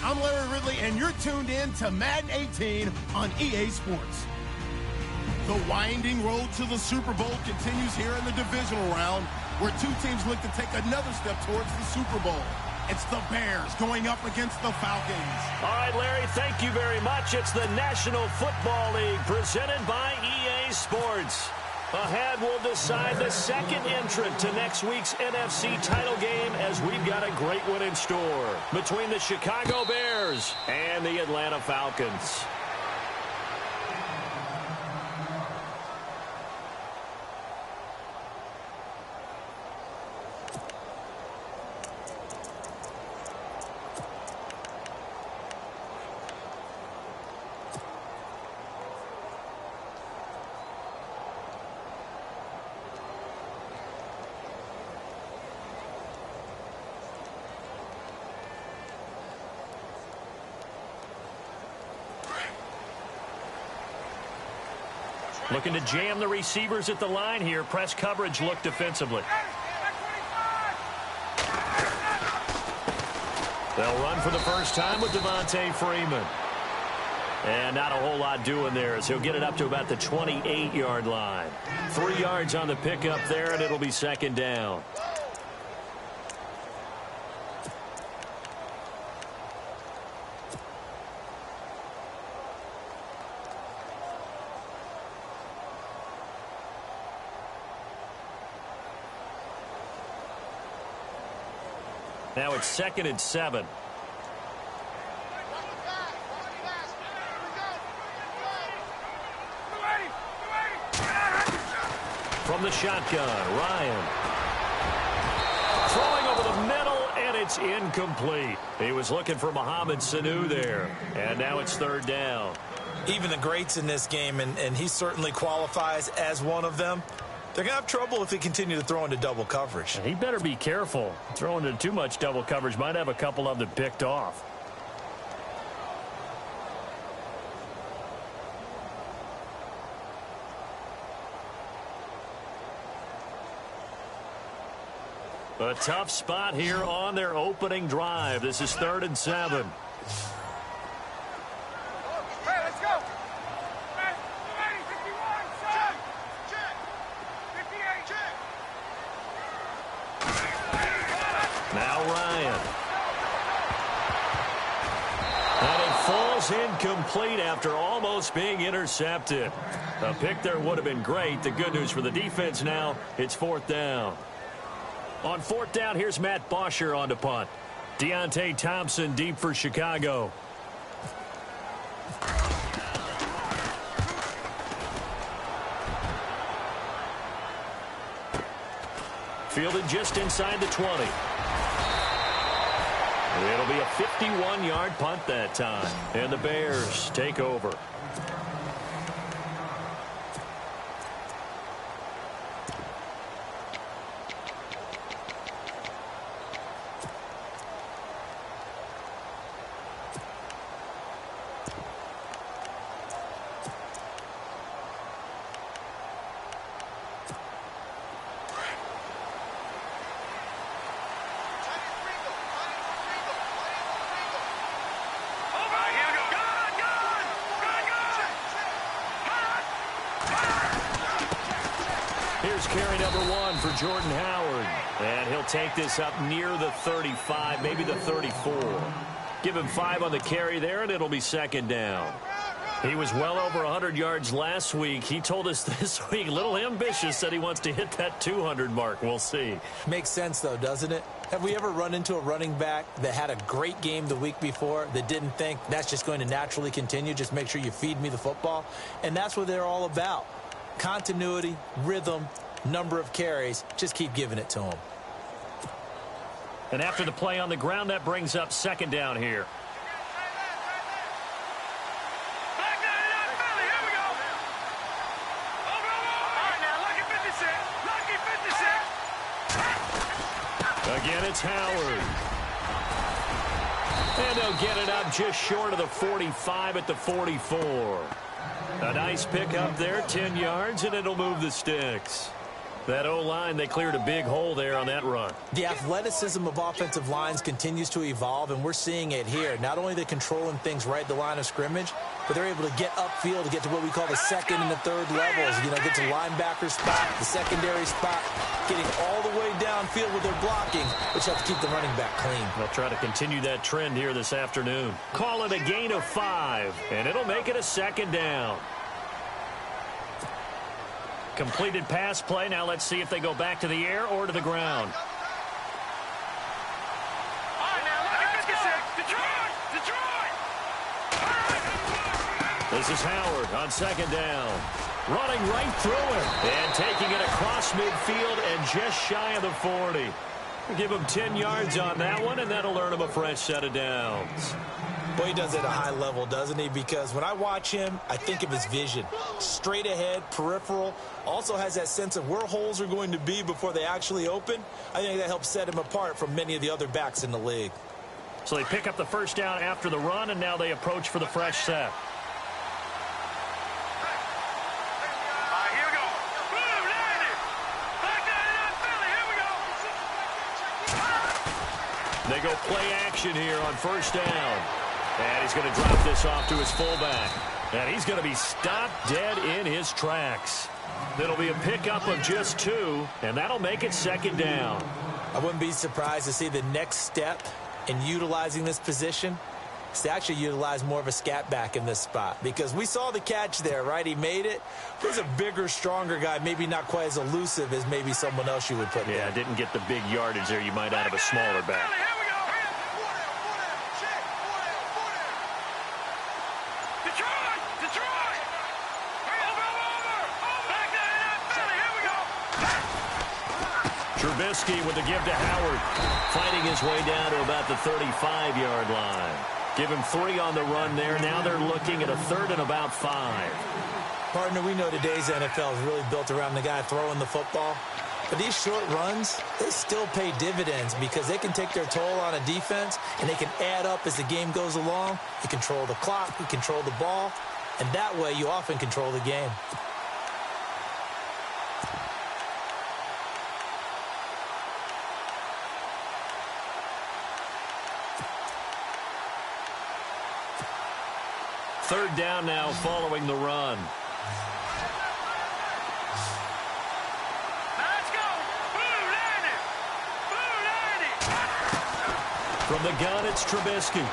I'm Larry Ridley, and you're tuned in to Madden 18 on EA Sports. The winding road to the Super Bowl continues here in the divisional round, where two teams look to take another step towards the Super Bowl. It's the Bears going up against the Falcons. All right, Larry, thank you very much. It's the National Football League presented by EA Sports. Ahead, we'll decide the second entrant to next week's NFC title game, as we've got a great one in store between the Chicago Bears and the Atlanta Falcons. Looking to jam the receivers at the line here. Press coverage look defensively. They'll run for the first time with Devontae Freeman. And not a whole lot doing there, as he'll get it up to about the 28-yard line. 3 yards on the pickup there, and it'll be second down. Now it's 2nd and 7. From the shotgun, Ryan. Throwing over the middle, and it's incomplete. He was looking for Mohamed Sanu there. And now it's 3rd down. Even the greats in this game, and he certainly qualifies as one of them, they're going to have trouble if they continue to throw into double coverage. He better be careful. Throwing into too much double coverage might have a couple of them picked off. A tough spot here on their opening drive. This is 3rd and 7. Now Ryan. And it falls incomplete after almost being intercepted. A pick there would have been great. The good news for the defense now, it's 4th down. On 4th down, here's Matt Bosher on to punt. Deontay Thompson deep for Chicago. Fielded just inside the 20. It'll be a 51-yard punt that time. And the Bears take over. Here's carry number 1 for Jordan Howard. And he'll take this up near the 35, maybe the 34. Give him 5 on the carry there, and it'll be 2nd down. He was well over 100 yards last week. He told us this week, a little ambitious, said he wants to hit that 200 mark. We'll see. Makes sense, though, doesn't it? Have we ever run into a running back that had a great game the week before that didn't think that's just going to naturally continue? Just make sure you feed me the football. And that's what they're all about. Continuity, rhythm, number of carries. Just keep giving it to them. And after the play on the ground, that brings up 2nd down here. Again, it's Howard. And they'll get it up just short of the 45 at the 44. A nice pickup there, 10 yards, and it'll move the sticks. That O-line, they cleared a big hole there on that run. The athleticism of offensive lines continues to evolve, and we're seeing it here. Not only are they controlling things right at the line of scrimmage, but they're able to get upfield to get to what we call the second and the third levels. You know, get to linebacker spot, the secondary spot, getting all the way downfield with their blocking, which helps keep the running back clean. They'll try to continue that trend here this afternoon. Call it a gain of 5, and it'll make it a second down. Completed pass play. Now let's see if they go back to the air or to the ground. This is Howard on second down. Running right through him and taking it across midfield and just shy of the 40. We'll give him 10 yards on that one, and that'll earn him a fresh set of downs. Boy, he does it at a high level, doesn't he? Because when I watch him, I think of his vision. Straight ahead, peripheral. Also has that sense of where holes are going to be before they actually open. I think that helps set him apart from many of the other backs in the league. So they pick up the first down after the run, and now they approach for the fresh set. They go play action here on first down. And he's going to drop this off to his fullback. And he's going to be stopped dead in his tracks. It'll be a pickup of just 2, and that'll make it second down. I wouldn't be surprised to see the next step in utilizing this position is to actually utilize more of a scat back in this spot. Because we saw the catch there, right? He made it. There's a bigger, stronger guy, maybe not quite as elusive as maybe someone else you would put there. Yeah, didn't get the big yardage there you might out of a smaller back. Trubisky with the give to Howard, fighting his way down to about the 35-yard line. Give him 3 on the run there. Now they're looking at a 3rd and about 5. Partner, we know today's NFL is really built around the guy throwing the football. But these short runs, they still pay dividends because they can take their toll on a defense, and they can add up as the game goes along. You control the clock, you control the ball, and that way you often control the game. Third down now following the run. Let's go. From the gun, it's Trubisky.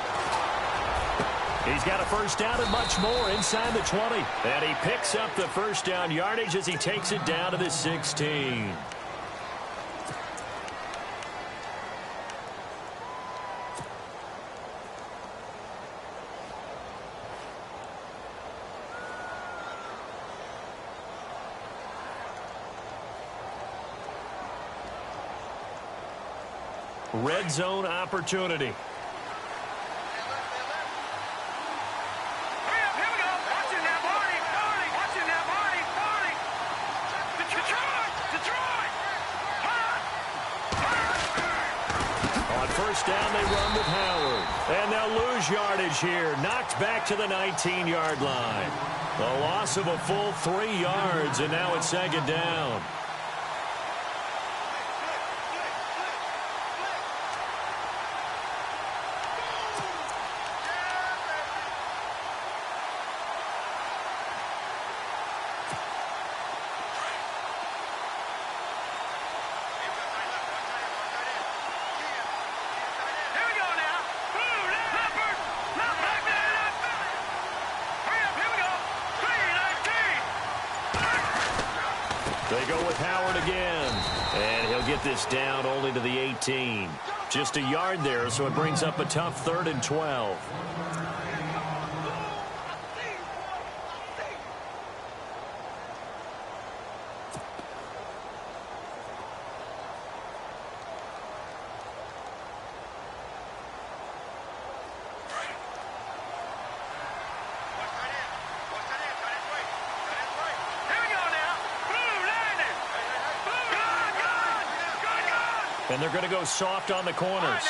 He's got a first down and much more inside the 20. And he picks up the first down yardage as he takes it down to the 16. Red zone opportunity. On first down, they run with Howard. And they'll lose yardage here. Knocked back to the 19-yard line. The loss of a full 3 yards, and now it's second down. They go with Howard again, and he'll get this down only to the 18. Just a yard there, so it brings up a tough 3rd and 12. And they're going to go soft on the corners.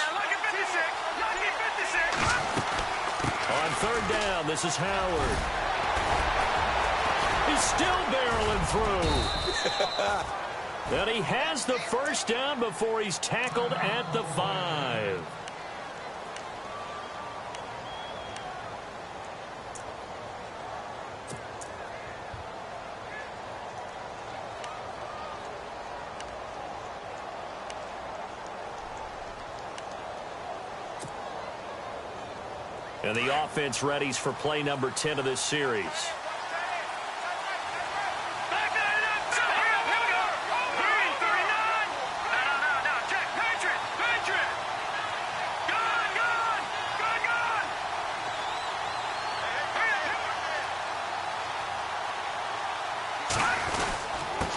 On third down, this is Howard. He's still barreling through. And he has the first down before he's tackled at the 5. And the offense readies for play number 10 of this series.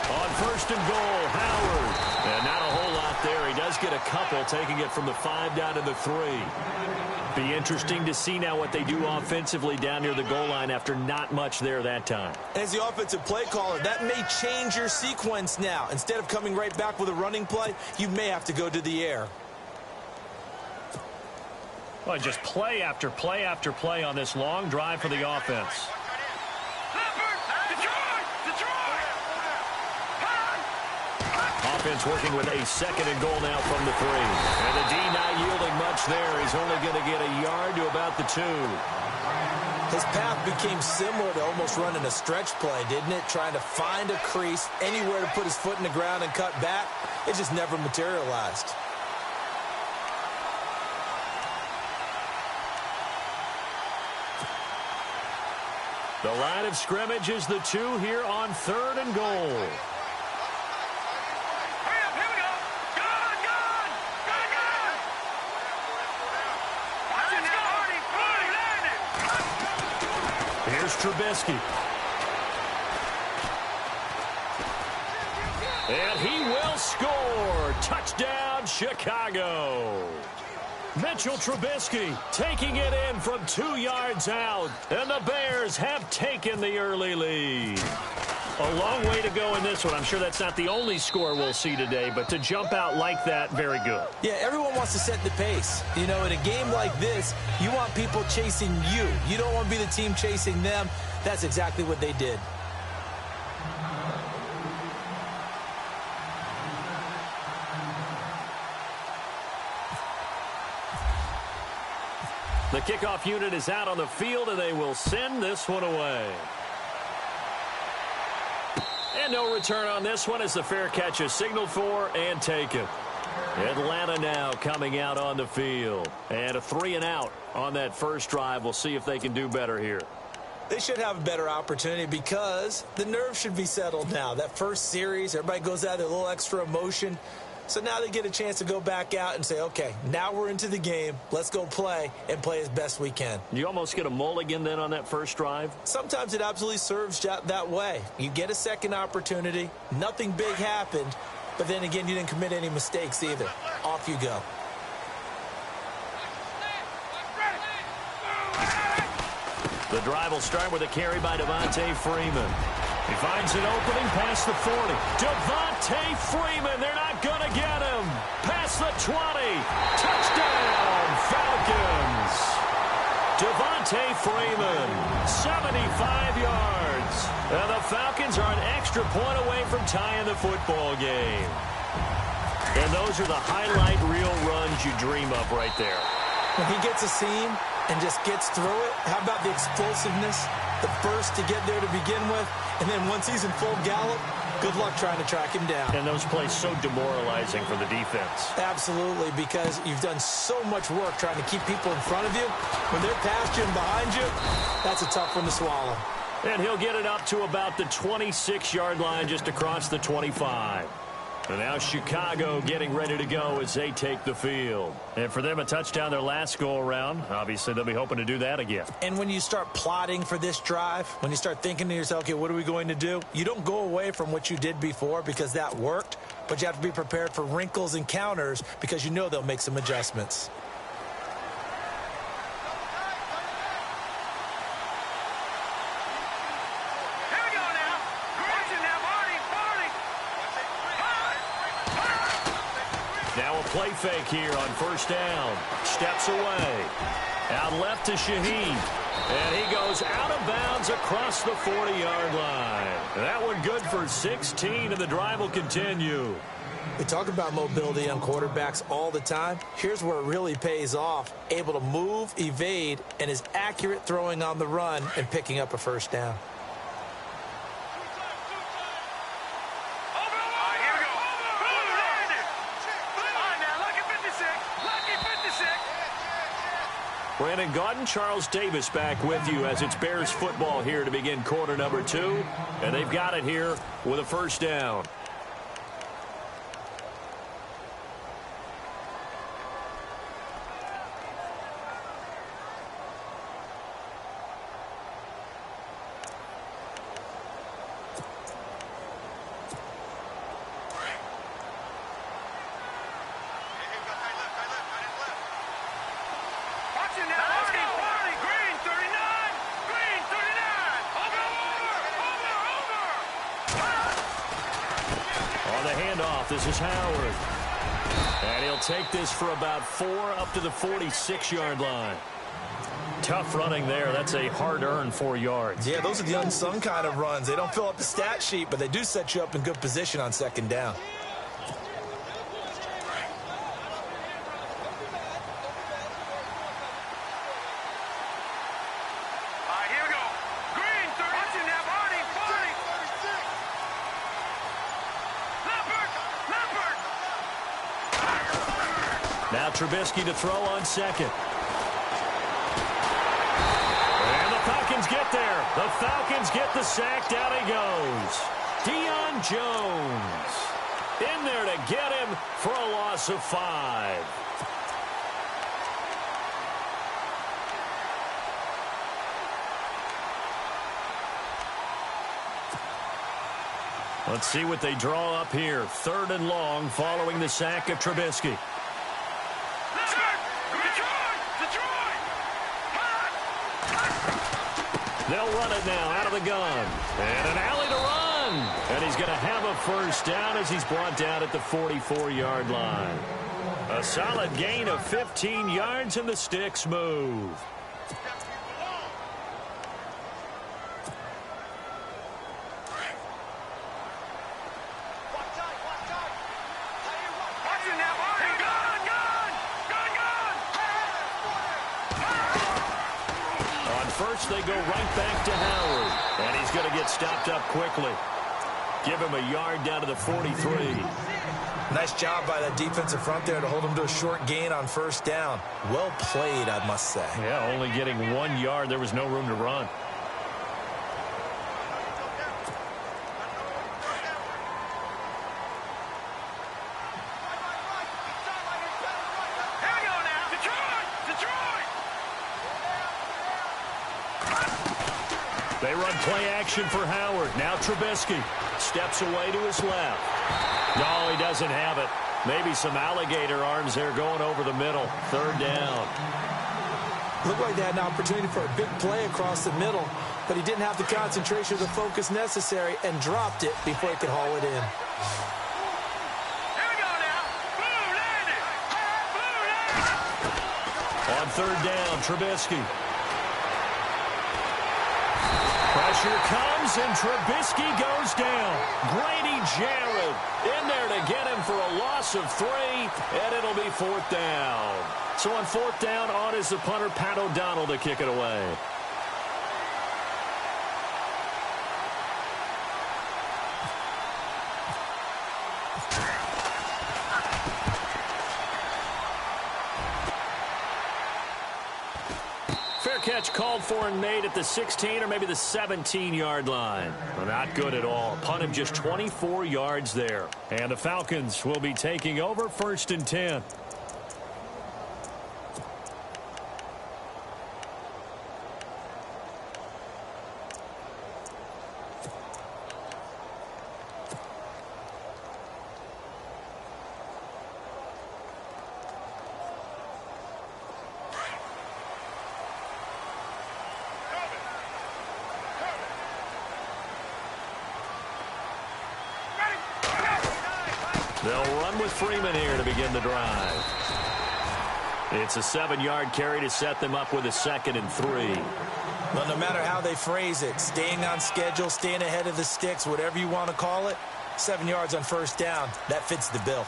On first and goal, Howard. And not a whole lot there. He does get a couple, taking it from the 5 down to the 3. Be interesting to see now what they do offensively down near the goal line after not much there that time. As the offensive play caller, that may change your sequence now. Instead of coming right back with a running play, you may have to go to the air. Well, just play after play after play on this long drive for the offense. Offense working with a second and goal now from the 3. And the D not yielding much there. He's only going to get a yard to about the 2. His path became similar to almost running a stretch play, didn't it? Trying to find a crease, anywhere to put his foot in the ground and cut back. It just never materialized. The line of scrimmage is the 2 here on 3rd and goal. Here's Trubisky. And he will score. Touchdown, Chicago. Mitchell Trubisky taking it in from 2 yards out. And the Bears have taken the early lead. A long way to go in this one. I'm sure that's not the only score we'll see today, but to jump out like that, very good. Yeah, everyone wants to set the pace. You know, in a game like this, you want people chasing you. You don't want to be the team chasing them. That's exactly what they did. The kickoff unit is out on the field, and they will send this one away. And no return on this one as the fair catch is signaled for and taken. Atlanta now coming out on the field. And a 3 and out on that first drive. We'll see if they can do better here. They should have a better opportunity because the nerves should be settled now. That first series, everybody goes out with a little extra emotion. So now they get a chance to go back out and say, okay, now we're into the game. Let's go play and play as best we can. You almost get a mulligan then on that first drive? Sometimes it absolutely serves that way. You get a second opportunity. Nothing big happened. But then again, you didn't commit any mistakes either. Off you go. The drive will start with a carry by Devontae Freeman. He finds an opening past the 40. Devontae Freeman, they're not going to get him. Past the 20. Touchdown, Falcons. Devontae Freeman, 75 yards. And the Falcons are an extra point away from tying the football game. And those are the highlight reel runs you dream of right there. When he gets a seam and just gets through it, how about the explosiveness? The burst to get there to begin with, and then once he's in full gallop, good luck trying to track him down. And those plays so demoralizing for the defense. Absolutely, because you've done so much work trying to keep people in front of you. When they're past you and behind you, that's a tough one to swallow. And he'll get it up to about the 26-yard line just across the 25. And now Chicago getting ready to go as they take the field. And for them, a touchdown their last go-around. Obviously, they'll be hoping to do that again. And when you start plotting for this drive, when you start thinking to yourself, okay, what are we going to do? You don't go away from what you did before because that worked, but you have to be prepared for wrinkles and counters because you know they'll make some adjustments. Now a play fake here on first down. Steps away. Out left to Shaheen. And he goes out of bounds across the 40-yard line. And that one good for 16, and the drive will continue. We talk about mobility on quarterbacks all the time. Here's where it really pays off. Able to move, evade, and is accurate throwing on the run and picking up a first down. Brandon Gaudin, Charles Davis back with you as it's Bears football here to begin quarter number 2. And they've got it here with a first down. This is Howard. And he'll take this for about 4 up to the 46-yard line. Tough running there. That's a hard-earned 4 yards. Yeah, those are the unsung kind of runs. They don't fill up the stat sheet, but they do set you up in good position on second down. Now Trubisky to throw on second. And the Falcons get there. The Falcons get the sack. Down he goes. Deion Jones in there to get him for a loss of 5. Let's see what they draw up here. 3rd and long following the sack of Trubisky. They'll run it now out of the gun. And an alley to run. And he's going to have a first down as he's brought down at the 44-yard line. A solid gain of 15 yards, and the sticks move. First, they go right back to Howard. And he's going to get stopped up quickly. Give him a yard down to the 43. Nice job by that defensive front there to hold him to a short gain on first down. Well played, I must say. Yeah, only getting 1 yard. There was no room to run. They run play action for Howard. Now Trubisky steps away to his left. No, he doesn't have it. Maybe some alligator arms there going over the middle. 3rd down. Looked like they had an opportunity for a big play across the middle, but he didn't have the concentration or the focus necessary and dropped it before he could haul it in. On 3rd down, Trubisky. Pressure comes, and Trubisky goes down. Grady Jarrett in there to get him for a loss of 3, and it'll be 4th down. So on 4th down, on is the punter, Pat O'Donnell, to kick it away. Catch called for and made at the 16 or maybe the 17-yard line. Well, not good at all. Punt him just 24 yards there. And the Falcons will be taking over 1st and 10. They'll run with Freeman here to begin the drive. It's a 7-yard carry to set them up with a 2nd and 3. Well, no matter how they phrase it, staying on schedule, staying ahead of the sticks, whatever you want to call it, 7 yards on first down, that fits the bill.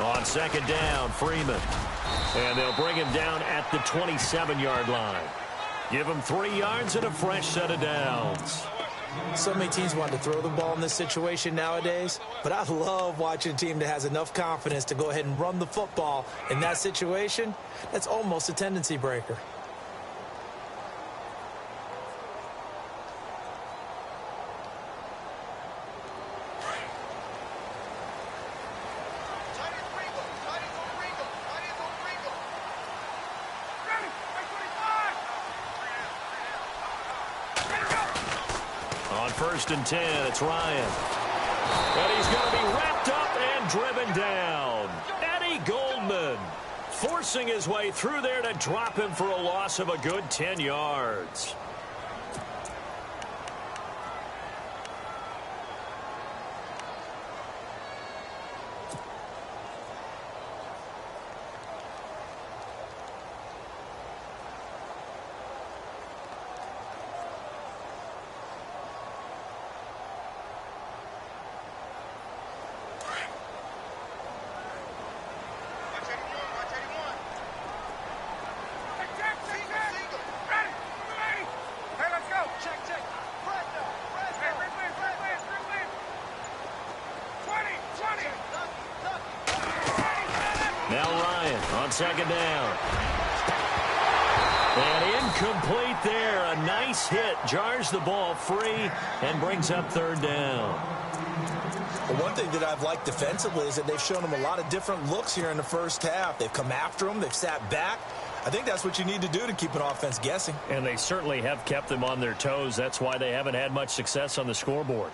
On second down, Freeman. And they'll bring him down at the 27-yard line. Give him 3 yards and a fresh set of downs. So many teams want to throw the ball in this situation nowadays, but I love watching a team that has enough confidence to go ahead and run the football in that situation. That's almost a tendency breaker. On 1st and 10, it's Ryan. And he's going to be wrapped up and driven down. Eddie Goldman forcing his way through there to drop him for a loss of a good 10 yards. Now Ryan on second down. And incomplete there. A nice hit. Jars the ball free and brings up 3rd down. Well, one thing that I've liked defensively is that they've shown them a lot of different looks here in the first half. They've come after them. They've sat back. I think that's what you need to do to keep an offense guessing. And they certainly have kept them on their toes. That's why they haven't had much success on the scoreboard.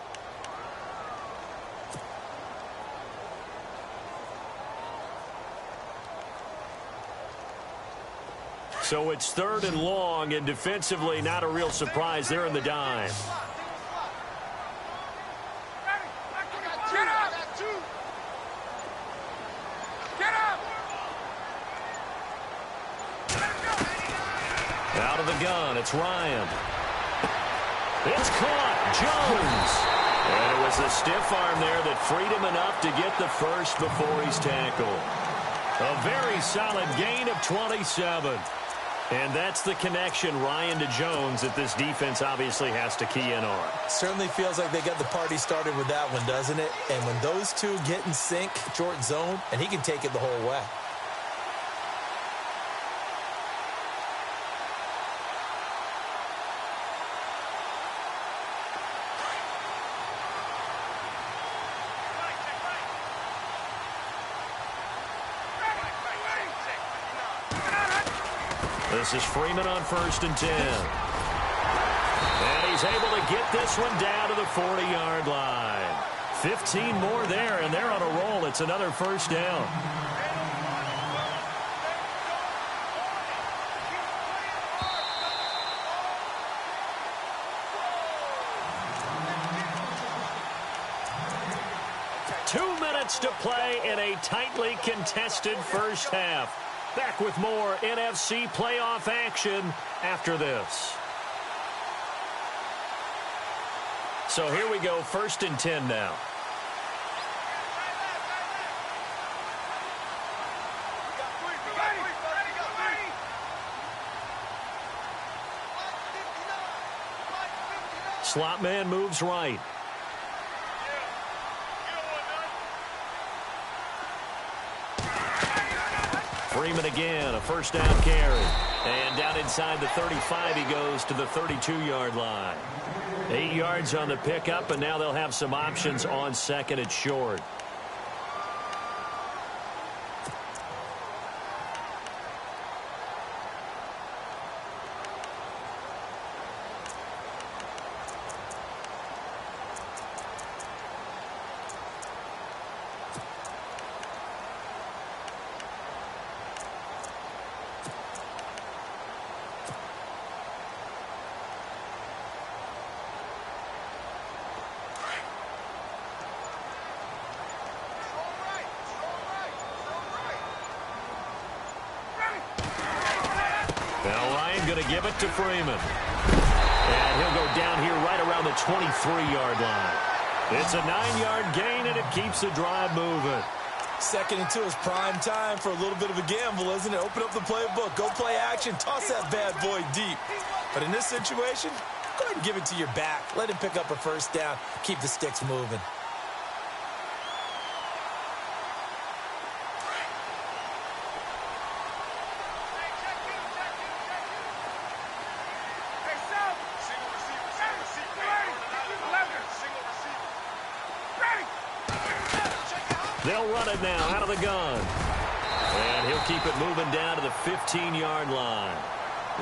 So it's 3rd and long, and defensively not a real surprise. They're in the dime. Out of the gun, it's Ryan. It's caught, Jones. And it was a stiff arm there that freed him enough to get the first before he's tackled. A very solid gain of 27. And that's the connection, Ryan to Jones, that this defense obviously has to key in on. Certainly feels like they got the party started with that one, doesn't it? And when those two get in sync, short zone, and he can take it the whole way. This is Freeman on 1st and 10. And he's able to get this one down to the 40-yard line. 15 more there, and they're on a roll. It's another first down. Two minutes to play in a tightly contested first half. Back with more NFC playoff action after this. So here we go, 1st and 10 now. Slot man moves right. Freeman again, a first down carry. And down inside the 35, he goes to the 32-yard line. 8 yards on the pickup, and now they'll have some options on 2nd and short. give it to Freeman. And he'll go down here right around the 23-yard line. It's a 9-yard gain, and it keeps the drive moving. 2nd and 2 is prime time for a little bit of a gamble, isn't it? Open up the playbook, go play action, toss that bad boy deep. But in this situation, go ahead and give it to your back. Let him pick up a first down, keep the sticks moving. They'll run it now out of the gun. And he'll keep it moving down to the 15-yard line.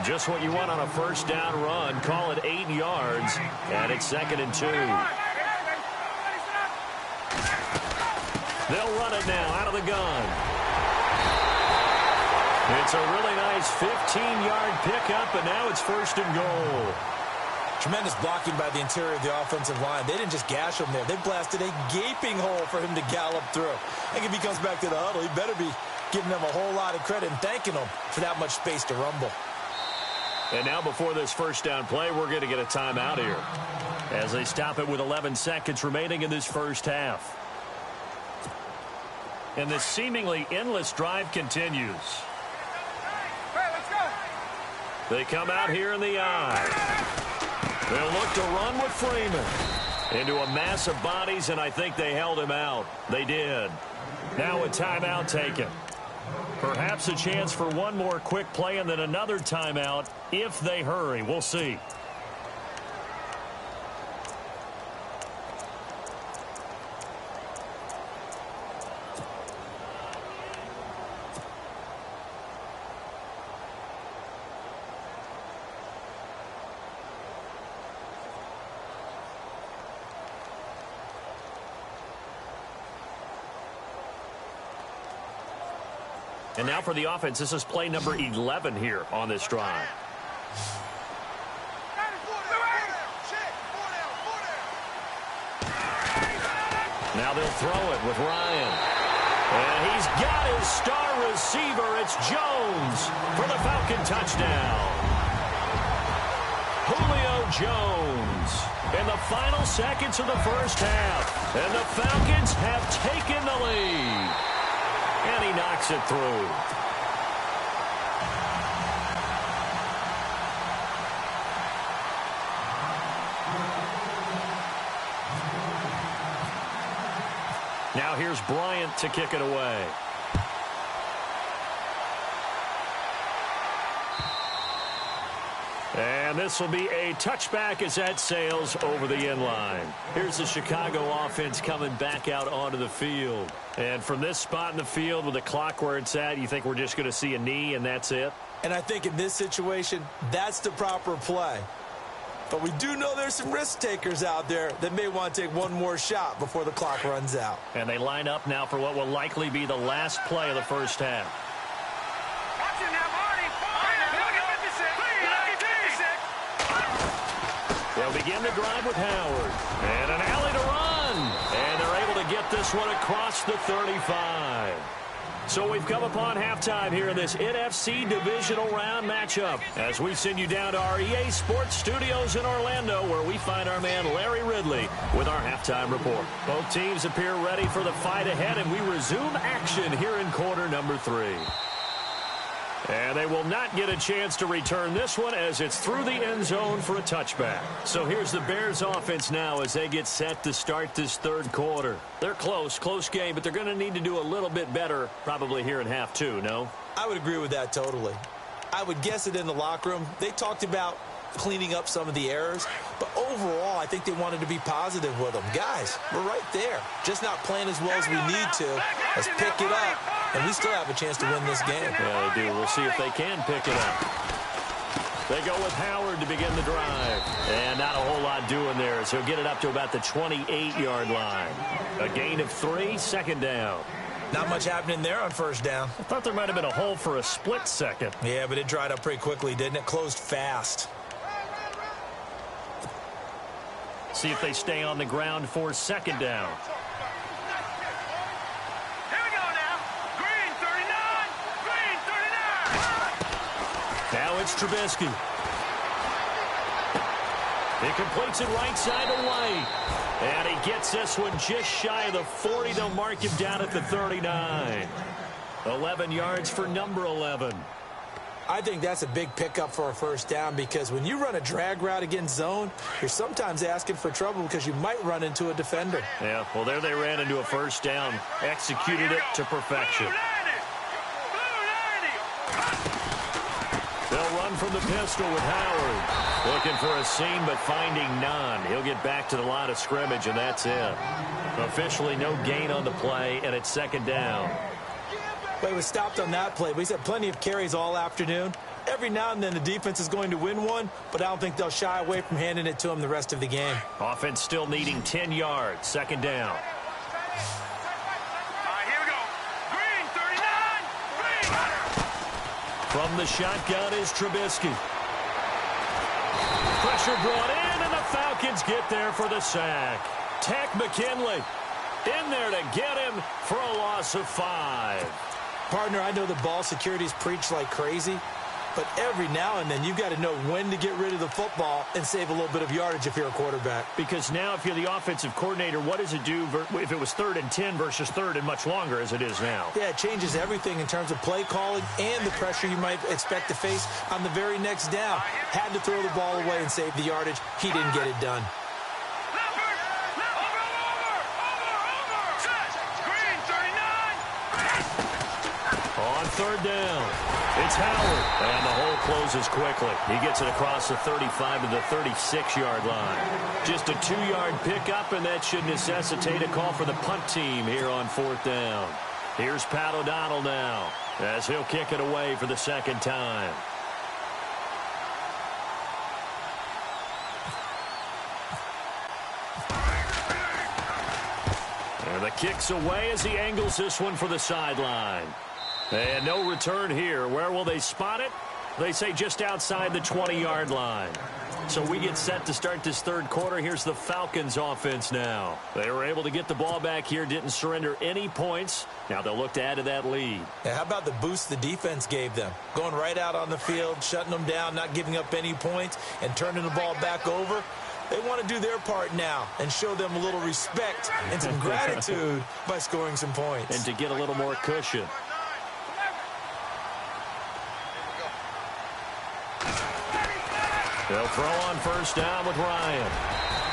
Just what you want on a first down run. Call it 8 yards. And it's 2nd and 2. They'll run it now out of the gun. It's a really nice 15-yard pickup, and now it's 1st and goal. Tremendous blocking by the interior of the offensive line. They didn't just gash him there. They blasted a gaping hole for him to gallop through. I think if he comes back to the huddle, he better be giving them a whole lot of credit and thanking them for that much space to rumble. And now before this first down play, we're going to get a timeout here as they stop it with 11 seconds remaining in this first half. And this seemingly endless drive continues. Hey, let's go. They come out here in the eye. They'll look to run with Freeman into a mass of bodies, and I think they held him out. They did. Now a timeout taken. Perhaps a chance for one more quick play and then another timeout if they hurry. We'll see. And now for the offense, this is play number 11 here on this drive. Now they'll throw it with Ryan. And he's got his star receiver. It's Jones for the Falcon touchdown. Julio Jones in the final seconds of the first half. And the Falcons have taken the lead. And he knocks it through. Now here's Bryant to kick it away. And this will be a touchback as that sails over the end line. Here's the Chicago offense coming back out onto the field. And from this spot in the field with the clock where it's at, you think we're just going to see a knee and that's it? And I think in this situation, that's the proper play. But we do know there's some risk takers out there that may want to take one more shot before the clock runs out. And they line up now for what will likely be the last play of the first half. They'll begin the drive with Howard. And an alley to run. And they're able to get this one across the 35. So we've come upon halftime here in this NFC divisional round matchup as we send you down to our EA Sports studios in Orlando where we find our man Larry Ridley with our halftime report. Both teams appear ready for the fight ahead, and we resume action here in quarter number 3. And they will not get a chance to return this one as it's through the end zone for a touchback. So here's the Bears offense now as they get set to start this third quarter. They're close game, but they're going to need to do a little bit better probably here in half 2, no? I would agree with that totally. I would guess it in the locker room. They talked about cleaning up some of the errors, but overall, I think they wanted to be positive with them. Guys, we're right there. Just not playing as well as we need to. Let's pick it up, and we still have a chance to win this game. Yeah, they do. We'll see if they can pick it up. They go with Howard to begin the drive. And not a whole lot doing there, so he'll get it up to about the 28-yard line. A gain of 3, second down. Not much happening there on first down. I thought there might have been a hole for a split second. Yeah, but it dried up pretty quickly, didn't it? Closed fast. See if they stay on the ground for second down. Here we go now. Green 39. Green 39. Now it's Trubisky. He completes it right side to White. And he gets this one just shy of the 40. They'll mark him down at the 39. 11 yards for number 11. I think that's a big pickup for a first down because when you run a drag route against zone, you're sometimes asking for trouble because you might run into a defender. Yeah, well, there they ran into a first down. Executed it to perfection. They'll run from the pistol with Howard. Looking for a seam, but finding none. He'll get back to the line of scrimmage, and that's it. Officially no gain on the play, and it's second down. But he was stopped on that play. He's had plenty of carries all afternoon. Every now and then the defense is going to win one, but I don't think they'll shy away from handing it to him the rest of the game. Offense still needing 10 yards. Second down. Here we go. Green, 39. Green. From the shotgun is Trubisky. Pressure brought in, and the Falcons get there for the sack. Tack McKinley in there to get him for a loss of 5. Partner, I know the ball security's preached like crazy, but every now and then you've got to know when to get rid of the football and save a little bit of yardage if you're a quarterback. Because now if you're the offensive coordinator, what does it do if it was 3rd and 10 versus 3rd and much longer as it is now? Yeah, it changes everything in terms of play calling and the pressure you might expect to face on the very next down. Had to throw the ball away and save the yardage. He didn't get it done. On third down, it's Howard, and the hole closes quickly. He gets it across the 35 to the 36-yard line. Just a 2-yard pickup, and that should necessitate a call for the punt team here on 4th down. Here's Pat O'Donnell now, as he'll kick it away for the second time. And the kick's away as he angles this one for the sideline. And no return here. Where will they spot it? They say just outside the 20-yard line. So we get set to start this third quarter. Here's the Falcons offense now. They were able to get the ball back here, didn't surrender any points. Now they'll look to add to that lead. Now, how about the boost the defense gave them? Going right out on the field, shutting them down, not giving up any points, and turning the ball back over. They want to do their part now and show them a little respect and some gratitude by scoring some points. And to get a little more cushion. They'll throw on first down with Ryan.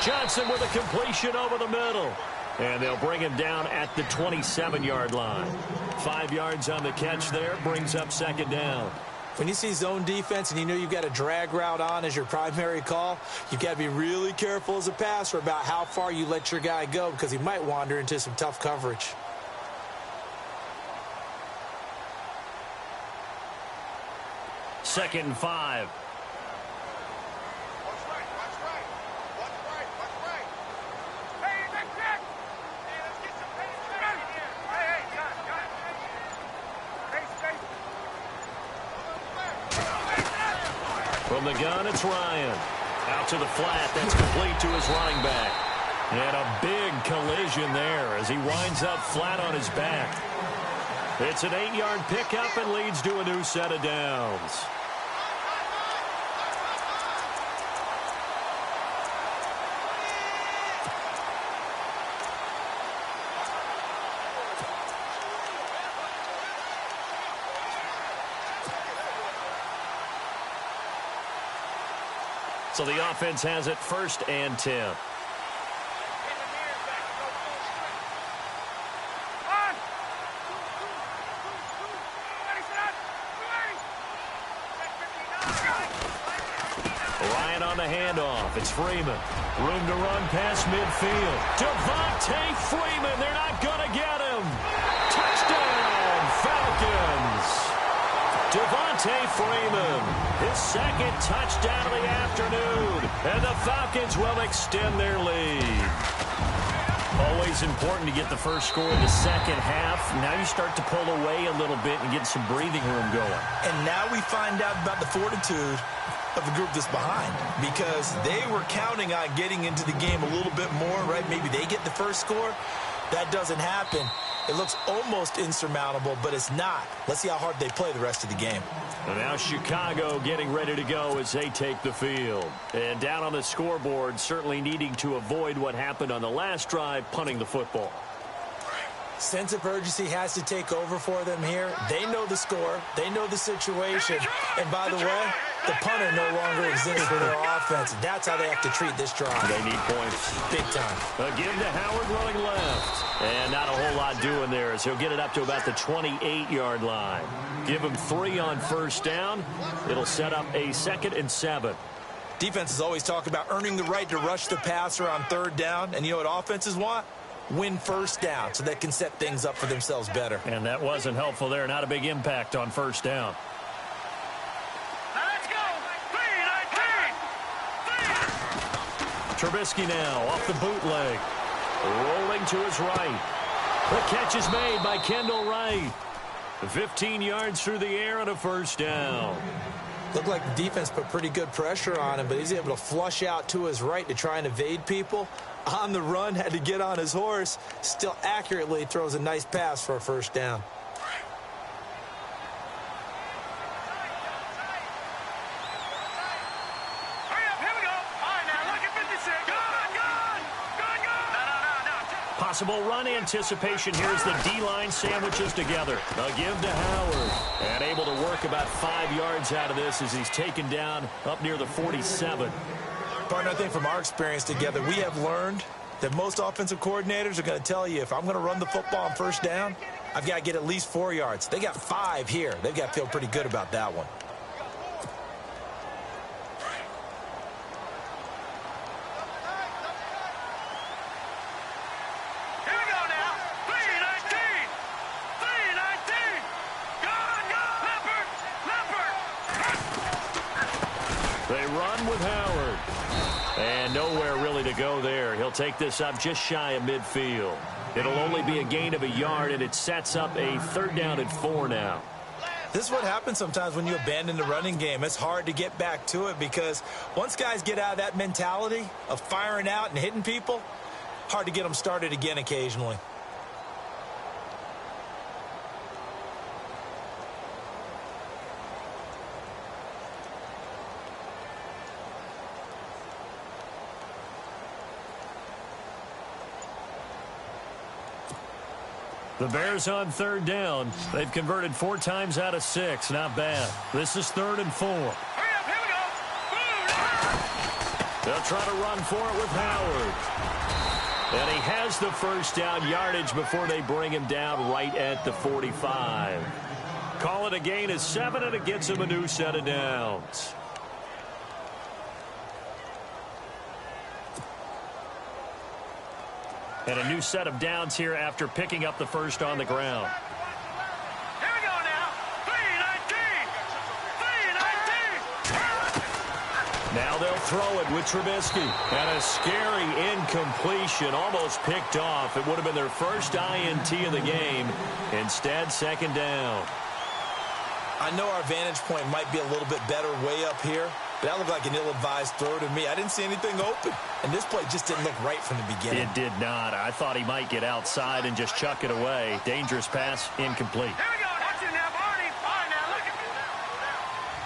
Johnson with a completion over the middle. And they'll bring him down at the 27-yard line. 5 yards on the catch there, brings up second down. When you see zone defense and you know you've got a drag route on as your primary call, you've got to be really careful as a passer about how far you let your guy go because he might wander into some tough coverage. Second and 5. From the gun, it's Ryan. Out to the flat. That's complete to his running back. And a big collision there as he winds up flat on his back. It's an 8-yard pickup and leads to a new set of downs. So the offense has it 1st and 10. Ryan on the handoff. It's Freeman. Room to run past midfield. Devontae Freeman. They're not going to get him. Touchdown, Falcons. Devontae Freeman, his second touchdown of the afternoon, and the Falcons will extend their lead. Always important to get the first score in the second half. Now you start to pull away a little bit and get some breathing room going. And now we find out about the fortitude of the group that's behind because they were counting on getting into the game a little bit more, right? Maybe they get the first score. That doesn't happen. It looks almost insurmountable, but it's not. Let's see how hard they play the rest of the game. And now Chicago getting ready to go as they take the field. And down on the scoreboard, certainly needing to avoid what happened on the last drive, punting the football. Sense of urgency has to take over for them here. They know the score. They know the situation. And by the way, the punter no longer exists for their offense. That's how they have to treat this drive. They need points. Big time. A give to Howard running left. And not a whole lot doing there as he'll get it up to about the 28-yard line. Give him 3 on first down. It'll set up a 2nd and 7. Defenses always talk about earning the right to rush the passer on 3rd down. And you know what offenses want? Win first down so they can set things up for themselves better. And that wasn't helpful there. Not a big impact on first down. Let's go. 3-19. Trubisky now off the bootleg. Rolling to his right. The catch is made by Kendall Wright. 15 yards through the air and a first down. Looked like the defense put pretty good pressure on him, but he's able to flush out to his right to try and evade people. On the run, had to get on his horse. Still accurately throws a nice pass for a first down. Hurry up, here we go. All right, now look at 56. Good. No. Possible run anticipation here as the D-line sandwiches together. A give to Howard. And able to work about 5 yards out of this as he's taken down up near the 47. Partner, I think from our experience together, we have learned that most offensive coordinators are going to tell you, if I'm going to run the football on first down, I've got to get at least 4 yards. They got 5 here. They've got to feel pretty good about that one. Here we go now. 3-19. Leopard. They run with Howard. And nowhere really to go there. He'll take this up just shy of midfield. It'll only be a gain of a yard, and it sets up a 3rd down and 4 now. This is what happens sometimes when you abandon the running game. It's hard to get back to it because once guys get out of that mentality of firing out and hitting people, hard to get them started again occasionally. The Bears on 3rd down. They've converted 4 times out of 6. Not bad. This is 3rd and 4. Hurry up, here we go. They'll try to run for it with Howard. And he has the first down yardage before they bring him down right at the 45. Call it a gain of 7, and it gets him a new set of downs. And a new set of downs here after picking up the first on the ground. Here we go now. 3-19. Now they'll throw it with Trubisky. And a scary incompletion, almost picked off. It would have been their first INT of the game. Instead, 2nd down. I know our vantage point might be a little bit better way up here, but that looked like an ill-advised throw to me. I didn't see anything open, and this play just didn't look right from the beginning. It did not. I thought he might get outside and just chuck it away. Dangerous pass, incomplete. Here we go. Watch it now, Barney. All right, now look at me.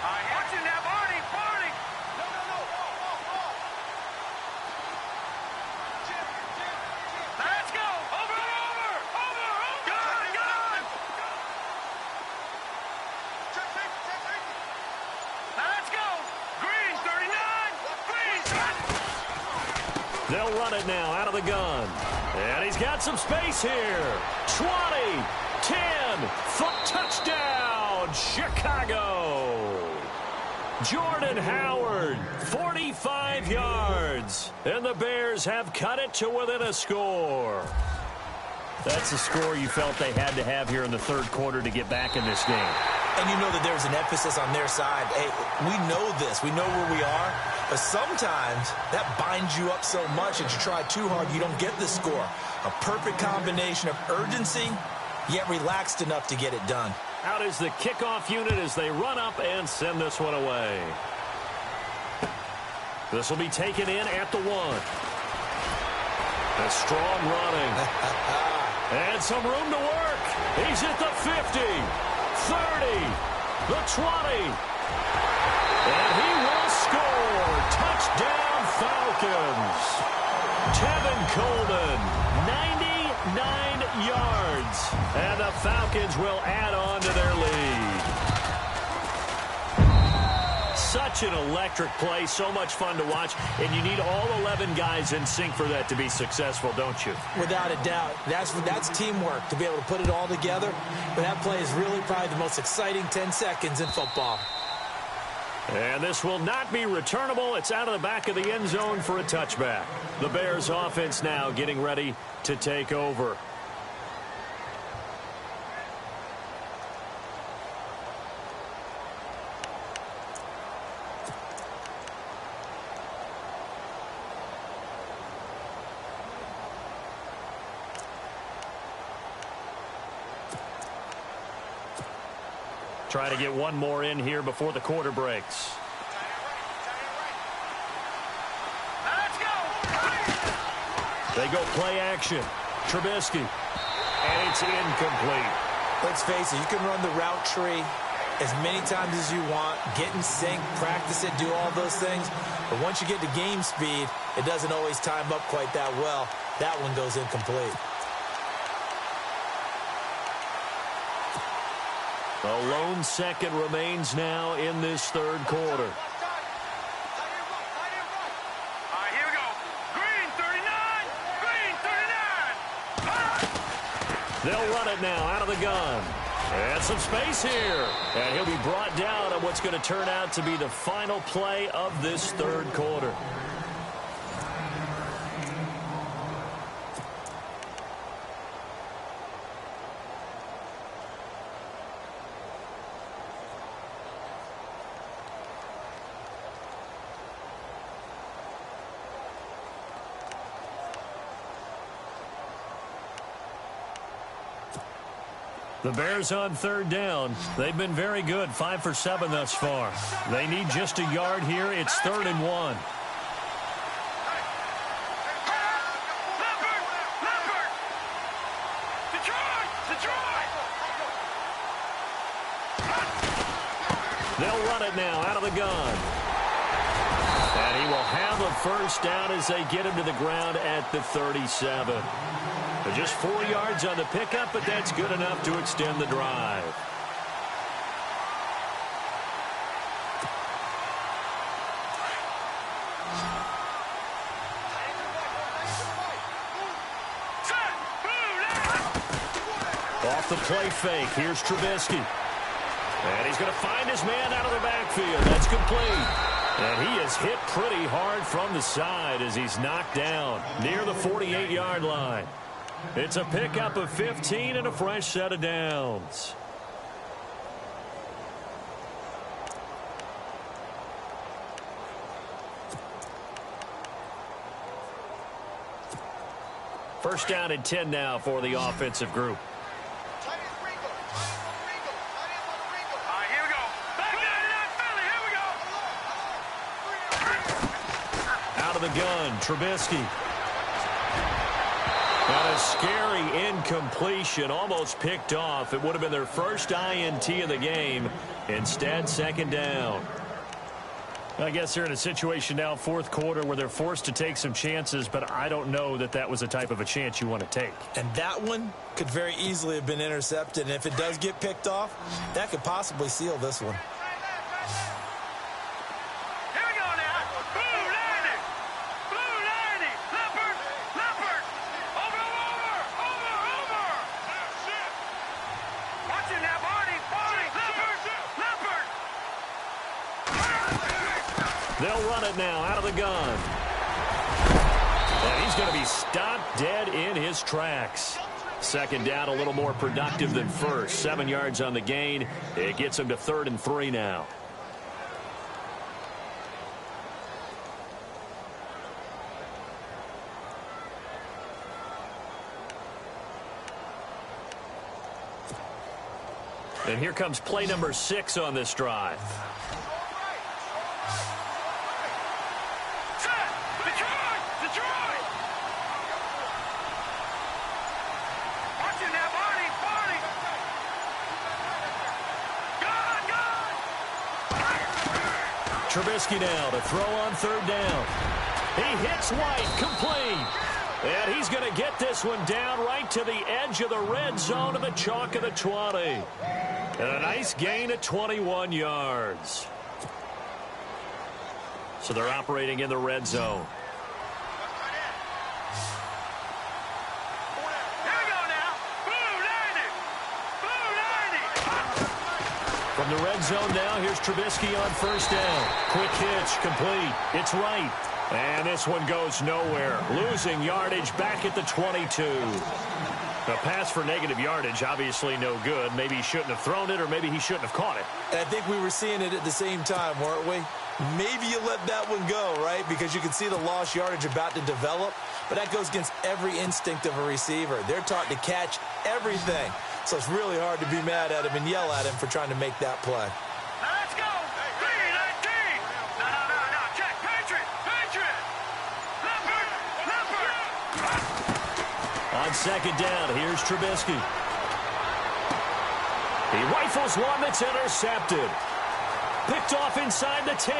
All right, watch it now, Barney. Barney. No. Let's go. Over. Good. Let's go. Green, 39. Green. They'll run it now out of the gun. And he's got some space here. 20, 10, touchdown, Chicago. Jordan Howard, 45 yards. And the Bears have cut it to within a score. That's the score you felt they had to have here in the 3rd quarter to get back in this game. And you know that there's an emphasis on their side. Hey, we know this. We know where we are. But sometimes that binds you up so much that you try too hard, you don't get the score. A perfect combination of urgency, yet relaxed enough to get it done. Out is the kickoff unit as they run up and send this one away. This will be taken in at the 1. A strong running. And got some room to work. He's at the 50, 30, the 20. And he will score. Touchdown, Falcons. Tevin Coleman, 99 yards. And the Falcons will add on to their lead. Such an electric play, so much fun to watch, and you need all 11 guys in sync for that to be successful, don't you? Without a doubt. That's teamwork, to be able to put it all together. But that play is really probably the most exciting 10 seconds in football. And this will not be returnable. It's out of the back of the end zone for a touchback. The Bears offense now getting ready to take over. Try to get one more in here before the quarter breaks. They go play action. Trubisky. And it's incomplete. Let's face it, you can run the route tree as many times as you want, get in sync, practice it, do all those things. But once you get to game speed, it doesn't always time up quite that well. That one goes incomplete. A lone second remains now in this third quarter. Here we go. Green 39. Green 39. They'll run it now out of the gun. And some space here. And he'll be brought down on what's going to turn out to be the final play of this third quarter. The Bears on third down. They've been very good, 5 for 7 thus far. They need just a yard here. It's 3rd and 1. They'll run it now out of the gun. And he will have a first down as they get him to the ground at the 37. Just 4 yards on the pickup, but that's good enough to extend the drive. Off the play fake, here's Trubisky. And he's going to find his man out of the backfield. That's complete. And he is hit pretty hard from the side as he's knocked down near the 48-yard line. It's a pickup of 15 and a fresh set of downs. First down and 10 now for the offensive group. Here we go. Back Here we go. Out of the gun, Trubisky. And a scary incompletion, almost picked off. It would have been their first INT of the game. Instead, second down. I guess they're in a situation now, fourth quarter, where they're forced to take some chances, but I don't know that that was the type of a chance you want to take. And that one could very easily have been intercepted. And if it does get picked off, that could possibly seal this one. They'll run it now out of the gun. And he's going to be stopped dead in his tracks. Second down, a little more productive than first. 7 yards on the gain. It gets him to 3rd and 3 now. And here comes play number 6 on this drive. Watch it Trubisky now to throw on third down. He hits White, complete. And he's going to get this one down right to the edge of the red zone of the chalk of the 20. And a nice gain of 21 yards. So they're operating in the red zone. From the red zone now, here's Trubisky on first down. Quick hitch, complete. It's right. And this one goes nowhere. Losing yardage back at the 22. A pass for negative yardage, obviously no good. Maybe he shouldn't have thrown it, or maybe he shouldn't have caught it. I think we were seeing it at the same time, weren't we? Maybe you let that one go, right? Because you can see the lost yardage about to develop. But that goes against every instinct of a receiver. They're taught to catch everything. So it's really hard to be mad at him and yell at him for trying to make that play. Now let's go. 3-19. No. Check. Patriot. Leopard. On second down, here's Trubisky. He rifles one that's intercepted. Picked off inside the 10.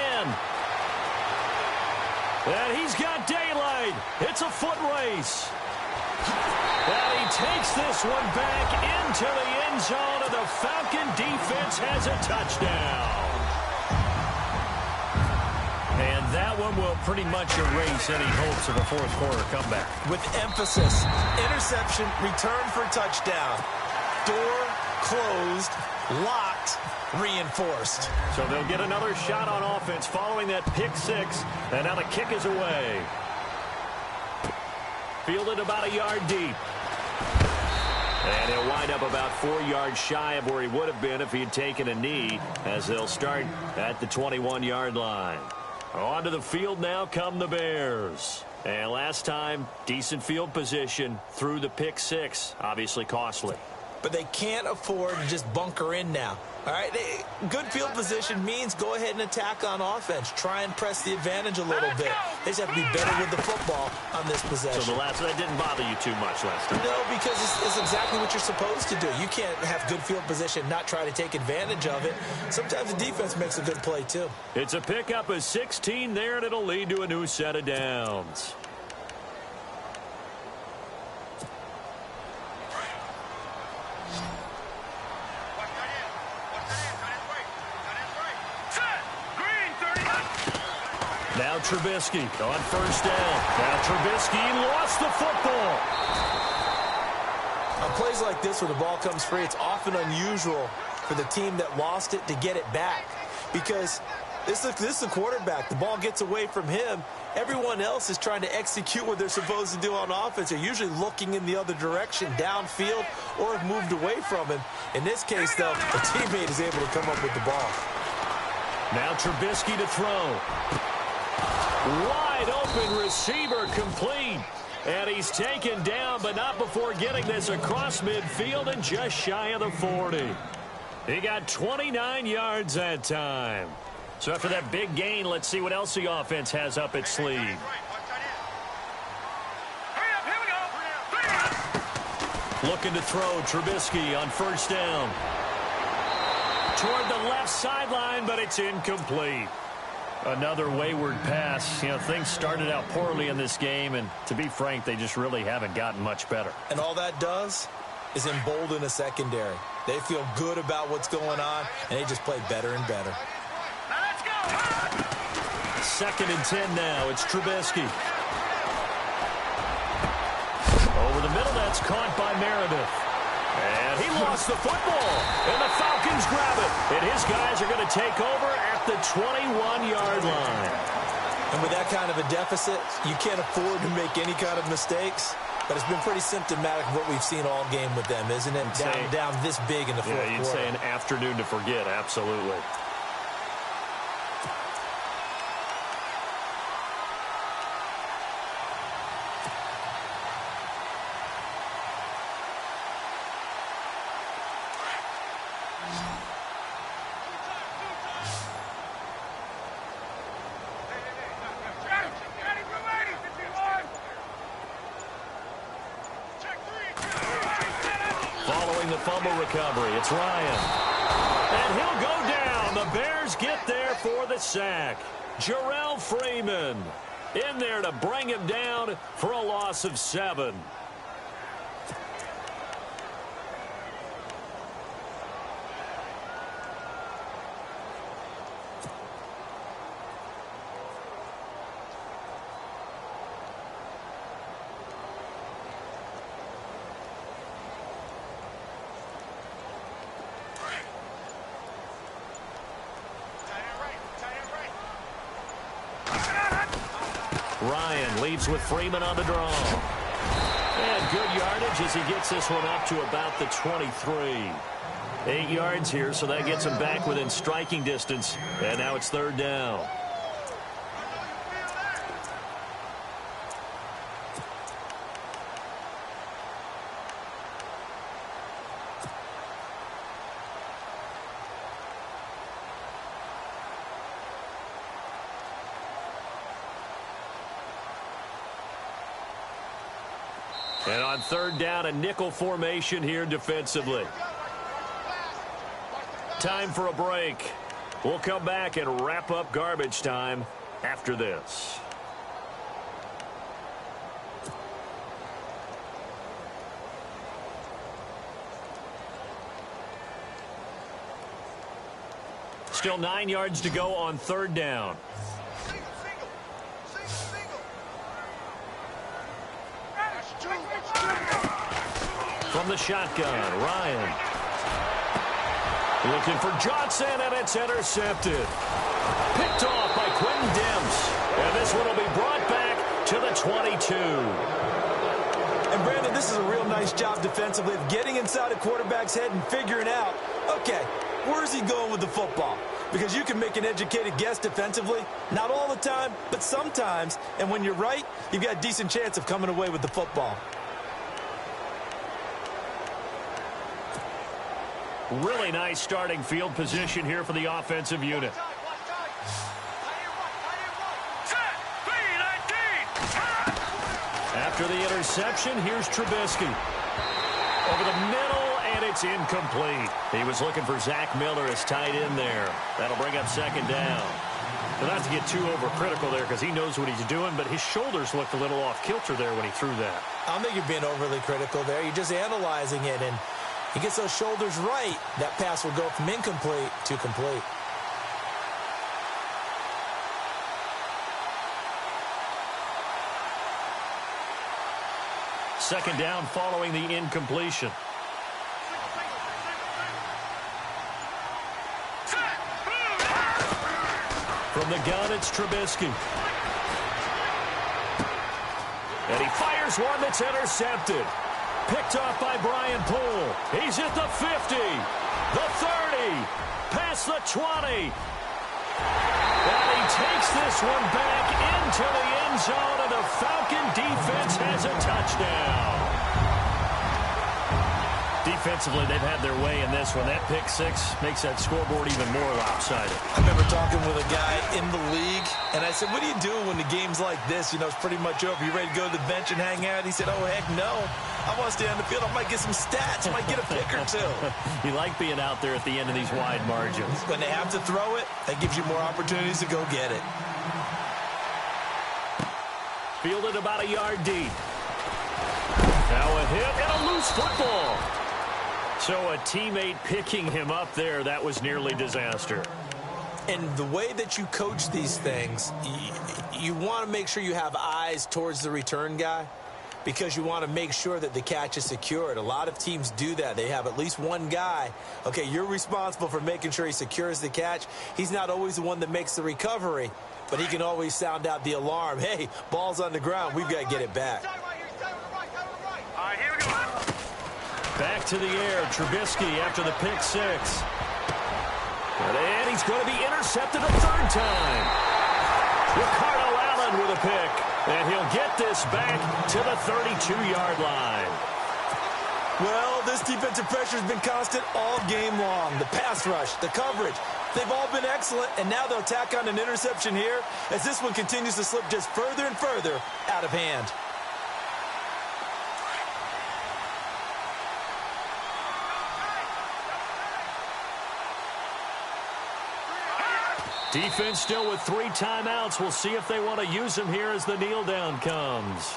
And he's got daylight. It's a foot race. And he takes this one back into the end zone, and the Falcon defense has a touchdown. And that one will pretty much erase any hopes of a fourth quarter comeback. With emphasis, interception, return for touchdown. Door closed, locked, reinforced. So they'll get another shot on offense following that pick six, and now the kick is away. Fielded about a yard deep. And he'll wind up about 4 yards shy of where he would have been if he had taken a knee, as they'll start at the 21-yard line. Onto the field now come the Bears. And last time, decent field position through the pick six. Obviously costly. But they can't afford to just bunker in now. All right, good field position means go ahead and attack on offense. Try and press the advantage a little bit. They just have to be better with the football on this possession. So that didn't bother you too much last time? No, because it's exactly what you're supposed to do. You can't have good field position, not try to take advantage of it. Sometimes the defense makes a good play, too. It's a pickup of 16 there, and it'll lead to a new set of downs. Now Trubisky on first down. Now Trubisky lost the football. On plays like this where the ball comes free, it's often unusual for the team that lost it to get it back. Because this is the quarterback. The ball gets away from him. Everyone else is trying to execute what they're supposed to do on offense. They're usually looking in the other direction, downfield, or have moved away from him. In this case, though, a teammate is able to come up with the ball. Now Trubisky to throw. Wide open receiver, complete. And he's taken down, but not before getting this across midfield and just shy of the 40. He got 29 yards that time. So after that big gain, let's see what else the offense has up its sleeve. Looking to throw, Trubisky on first down. Toward the left sideline, but it's incomplete. Another wayward pass. You know, things started out poorly in this game, and to be frank, they just really haven't gotten much better. And all that does is embolden a secondary. They feel good about what's going on, and they just play better and better. Let's go. 2nd and 10 now. It's Trubisky. Over the middle, that's caught by Meredith. And he lost the football, and the Falcons grab it. And his guys are going to take over at the 21-yard line. And with that kind of a deficit, you can't afford to make any kind of mistakes. But it's been pretty symptomatic of what we've seen all game with them, isn't it? Down this big in the fourth quarter. Yeah, you'd say an afternoon to forget, absolutely. Following the fumble recovery, it's Ryan. And he'll go down. The Bears get there for the sack. Jarrell Freeman in there to bring him down for a loss of 7. Ryan leads with Freeman on the draw. And good yardage as he gets this one up to about the 23. 8 yards here, so that gets him back within striking distance. And now it's 3rd down. And on 3rd down, a nickel formation here defensively. Time for a break. We'll come back and wrap up garbage time after this. Still 9 yards to go on 3rd down. From the shotgun, Ryan. Looking for Johnson, and it's intercepted. Picked off by Quentin Demps. And this one will be brought back to the 22. And, Brandon, this is a real nice job defensively of getting inside a quarterback's head and figuring out, okay, where's he going with the football? Because you can make an educated guess defensively. Not all the time, but sometimes. And when you're right, you've got a decent chance of coming away with the football. Really nice starting field position here for the offensive unit. After the interception, here's Trubisky. Over the middle, and it's incomplete. He was looking for Zach Miller as tight end there. That'll bring up 2nd down. Well, not to get too overcritical there because he knows what he's doing, but his shoulders looked a little off kilter there when he threw that. I don't think you're being overly critical there. You're just analyzing it, and he gets those shoulders right, that pass will go from incomplete to complete. Second down following the incompletion. From the gun, it's Trubisky. And he fires one that's intercepted. Picked off by Brian Poole. He's at the 50, the 30, past the 20. And he takes this one back into the end zone, and the Falcon defense has a touchdown. Defensively, they've had their way in this one. That pick 6 makes that scoreboard even more lopsided. I remember talking with a guy in the league, and I said, what do you do when the game's like this? You know, it's pretty much over. You ready to go to the bench and hang out? He said, oh, heck no. I want to stay on the field. I might get some stats. I might get a pick or 2. You like being out there at the end of these wide margins. When they have to throw it, that gives you more opportunities to go get it. Fielded about a yard deep. Now a hit and a loose football. So a teammate picking him up there, that was nearly disaster. And the way that you coach these things, you want to make sure you have eyes towards the return guy because you want to make sure that the catch is secured. A lot of teams do that. They have at least one guy. Okay, you're responsible for making sure he secures the catch. He's not always the one that makes the recovery, but he can always sound out the alarm. Hey, ball's on the ground. We've got to get it back. All right, here we go. Back to the air, Trubisky after the pick 6. And he's going to be intercepted a 3rd time. Ricardo Allen with a pick. And he'll get this back to the 32-yard line. Well, this defensive pressure has been constant all game long. The pass rush, the coverage, they've all been excellent. And now they'll tack on an interception here as this one continues to slip just further and further out of hand. Defense still with 3 timeouts. We'll see if they want to use them here as the kneel down comes.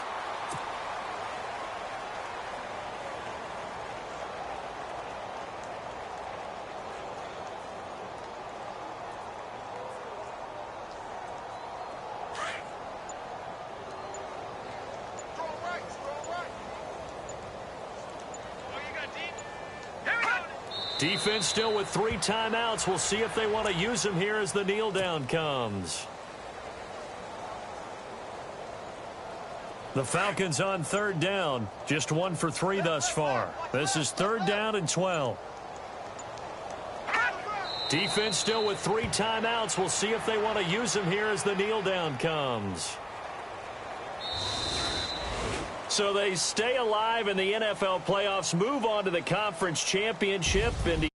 Defense still with 3 timeouts. We'll see if they want to use them here as the kneel down comes. The Falcons on 3rd down. Just 1 for 3 thus far. This is 3rd down and 12. Defense still with 3 timeouts. We'll see if they want to use them here as the kneel down comes. So they stay alive in the NFL playoffs, move on to the conference championship, and